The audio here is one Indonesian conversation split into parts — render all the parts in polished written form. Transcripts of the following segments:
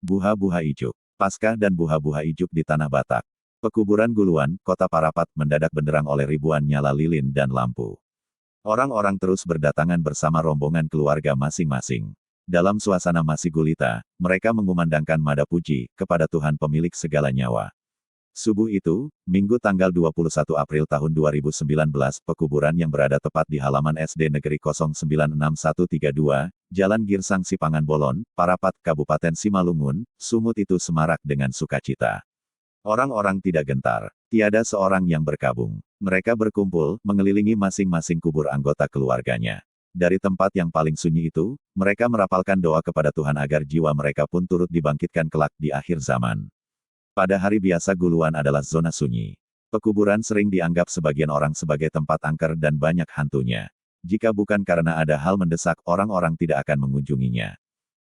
Buha-buha ijuk. Paskah dan buha-buha ijuk di Tanah Batak. Pekuburan Guluan, Kota Parapat mendadak benderang oleh ribuan nyala lilin dan lampu. Orang-orang terus berdatangan bersama rombongan keluarga masing-masing. Dalam suasana masih gulita, mereka mengumandangkan mada puji kepada Tuhan pemilik segala nyawa. Subuh itu, Minggu tanggal 21 April tahun 2019, pekuburan yang berada tepat di halaman SD Negeri 096132, Jalan Girsang Sipangan Bolon, Parapat, Kabupaten Simalungun, Sumut itu semarak dengan sukacita. Orang-orang tidak gentar, tiada seorang yang berkabung. Mereka berkumpul, mengelilingi masing-masing kubur anggota keluarganya. Dari tempat yang paling sunyi itu, mereka merapalkan doa kepada Tuhan agar jiwa mereka pun turut dibangkitkan kelak di akhir zaman. Pada hari biasa Guluan adalah zona sunyi. Pekuburan sering dianggap sebagian orang sebagai tempat angker dan banyak hantunya. Jika bukan karena ada hal mendesak, orang-orang tidak akan mengunjunginya.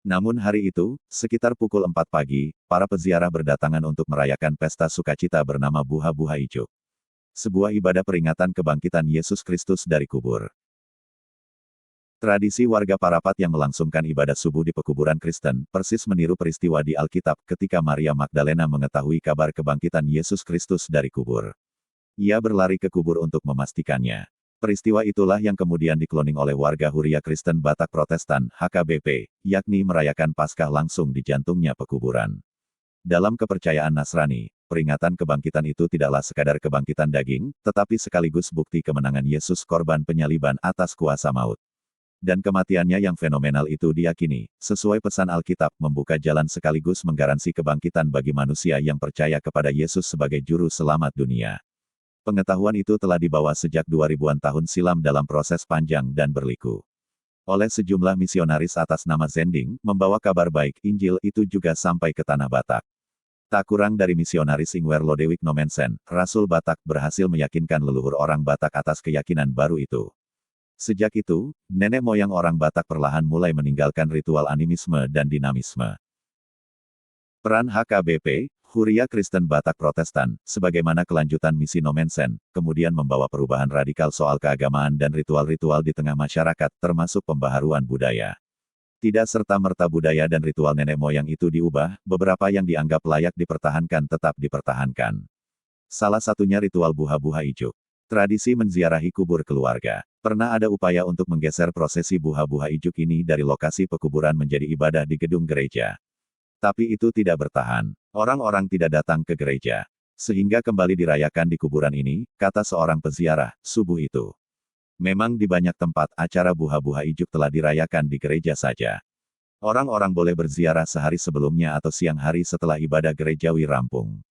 Namun hari itu, sekitar pukul 4 pagi, para peziarah berdatangan untuk merayakan pesta sukacita bernama Buha-buha Ijuk. Sebuah ibadah peringatan kebangkitan Yesus Kristus dari kubur. Tradisi warga Parapat yang melangsungkan ibadah subuh di pekuburan Kristen, persis meniru peristiwa di Alkitab ketika Maria Magdalena mengetahui kabar kebangkitan Yesus Kristus dari kubur. Ia berlari ke kubur untuk memastikannya. Peristiwa itulah yang kemudian dikloning oleh warga Huria Kristen Batak Protestan, HKBP, yakni merayakan Paskah langsung di jantungnya pekuburan. Dalam kepercayaan Nasrani, peringatan kebangkitan itu tidaklah sekadar kebangkitan daging, tetapi sekaligus bukti kemenangan Yesus korban penyaliban atas kuasa maut. Dan kematiannya yang fenomenal itu diyakini, sesuai pesan Alkitab, membuka jalan sekaligus menggaransi kebangkitan bagi manusia yang percaya kepada Yesus sebagai juru selamat dunia. Pengetahuan itu telah dibawa sejak 2000-an tahun silam dalam proses panjang dan berliku. Oleh sejumlah misionaris atas nama Zending, membawa kabar baik Injil itu juga sampai ke Tanah Batak. Tak kurang dari misionaris Ingwer Lodewijk Nomensen, Rasul Batak berhasil meyakinkan leluhur orang Batak atas keyakinan baru itu. Sejak itu, nenek moyang orang Batak perlahan mulai meninggalkan ritual animisme dan dinamisme. Peran HKBP, Huria Kristen Batak Protestan, sebagaimana kelanjutan misi Nomensen, kemudian membawa perubahan radikal soal keagamaan dan ritual-ritual di tengah masyarakat, termasuk pembaharuan budaya. Tidak serta-merta budaya dan ritual nenek moyang itu diubah, beberapa yang dianggap layak dipertahankan tetap dipertahankan. Salah satunya ritual buha-buha ijuk. Tradisi menziarahi kubur keluarga. Pernah ada upaya untuk menggeser prosesi buha-buha ijuk ini dari lokasi pekuburan menjadi ibadah di gedung gereja. Tapi itu tidak bertahan. Orang-orang tidak datang ke gereja. Sehingga kembali dirayakan di kuburan ini, kata seorang peziarah, subuh itu. Memang di banyak tempat acara buha-buha ijuk telah dirayakan di gereja saja. Orang-orang boleh berziarah sehari sebelumnya atau siang hari setelah ibadah gerejawi rampung.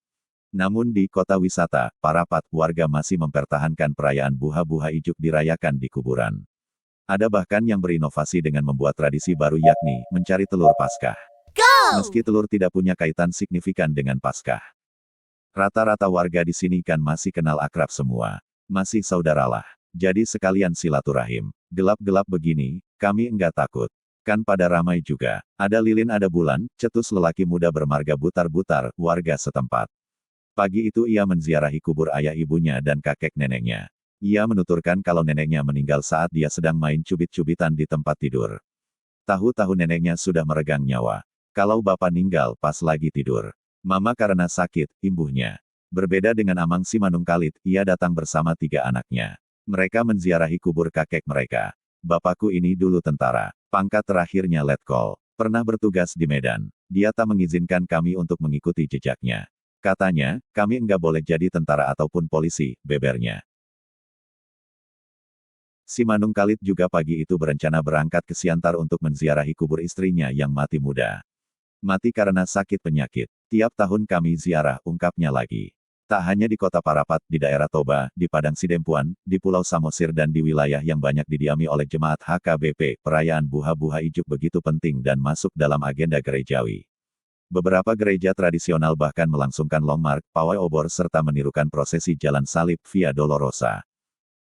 Namun di kota wisata, Parapat, warga masih mempertahankan perayaan buha-buha ijuk dirayakan di kuburan. Ada bahkan yang berinovasi dengan membuat tradisi baru yakni, mencari telur Paskah. Meski telur tidak punya kaitan signifikan dengan Paskah. Rata-rata warga di sini kan masih kenal akrab semua. Masih saudaralah. Jadi sekalian silaturahim. Gelap-gelap begini, kami enggak takut. Kan pada ramai juga. Ada lilin ada bulan, cetus lelaki muda bermarga butar-butar, warga setempat. Pagi itu ia menziarahi kubur ayah ibunya dan kakek neneknya. Ia menuturkan kalau neneknya meninggal saat dia sedang main cubit-cubitan di tempat tidur. Tahu-tahu neneknya sudah meregang nyawa. Kalau bapak ninggal pas lagi tidur. Mama karena sakit, imbuhnya. Berbeda dengan Amang Simanungkalit, ia datang bersama 3 anaknya. Mereka menziarahi kubur kakek mereka. Bapakku ini dulu tentara. Pangkat terakhirnya letkol. Pernah bertugas di Medan. Dia tak mengizinkan kami untuk mengikuti jejaknya. Katanya, kami enggak boleh jadi tentara ataupun polisi, bebernya. Simanungkalit juga pagi itu berencana berangkat ke Siantar untuk menziarahi kubur istrinya yang mati muda. Mati karena sakit penyakit. Tiap tahun kami ziarah, ungkapnya lagi. Tak hanya di kota Parapat, di daerah Toba, di Padang Sidempuan, di Pulau Samosir dan di wilayah yang banyak didiami oleh jemaat HKBP, perayaan buha-buha ijuk begitu penting dan masuk dalam agenda gerejawi. Beberapa gereja tradisional bahkan melangsungkan long march, pawai obor serta menirukan prosesi jalan salib Via Dolorosa.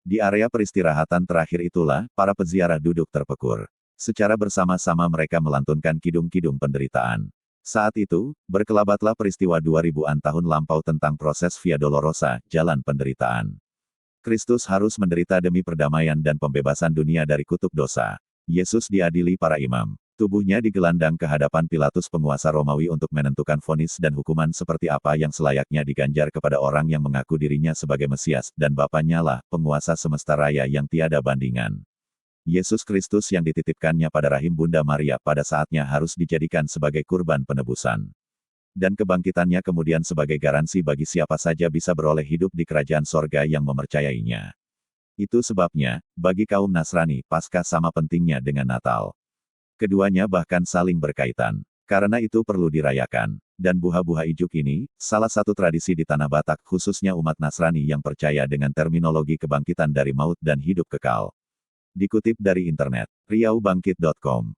Di area peristirahatan terakhir itulah, para peziarah duduk terpekur. Secara bersama-sama mereka melantunkan kidung-kidung penderitaan. Saat itu, berkelabatlah peristiwa 2000-an tahun lampau tentang proses Via Dolorosa, jalan penderitaan. Kristus harus menderita demi perdamaian dan pembebasan dunia dari kutuk dosa. Yesus diadili para imam. Tubuhnya digelandang ke hadapan Pilatus penguasa Romawi untuk menentukan vonis dan hukuman seperti apa yang selayaknya diganjar kepada orang yang mengaku dirinya sebagai Mesias, dan Bapaknya lah, penguasa semesta raya yang tiada bandingan. Yesus Kristus yang dititipkannya pada rahim Bunda Maria pada saatnya harus dijadikan sebagai kurban penebusan. Dan kebangkitannya kemudian sebagai garansi bagi siapa saja bisa beroleh hidup di kerajaan sorga yang mempercayainya. Itu sebabnya, bagi kaum Nasrani, Paskah sama pentingnya dengan Natal. Keduanya bahkan saling berkaitan. Karena itu perlu dirayakan. Dan buah-buah ijuk ini, salah satu tradisi di Tanah Batak khususnya umat Nasrani yang percaya dengan terminologi kebangkitan dari maut dan hidup kekal. Dikutip dari internet, riaubangkit.com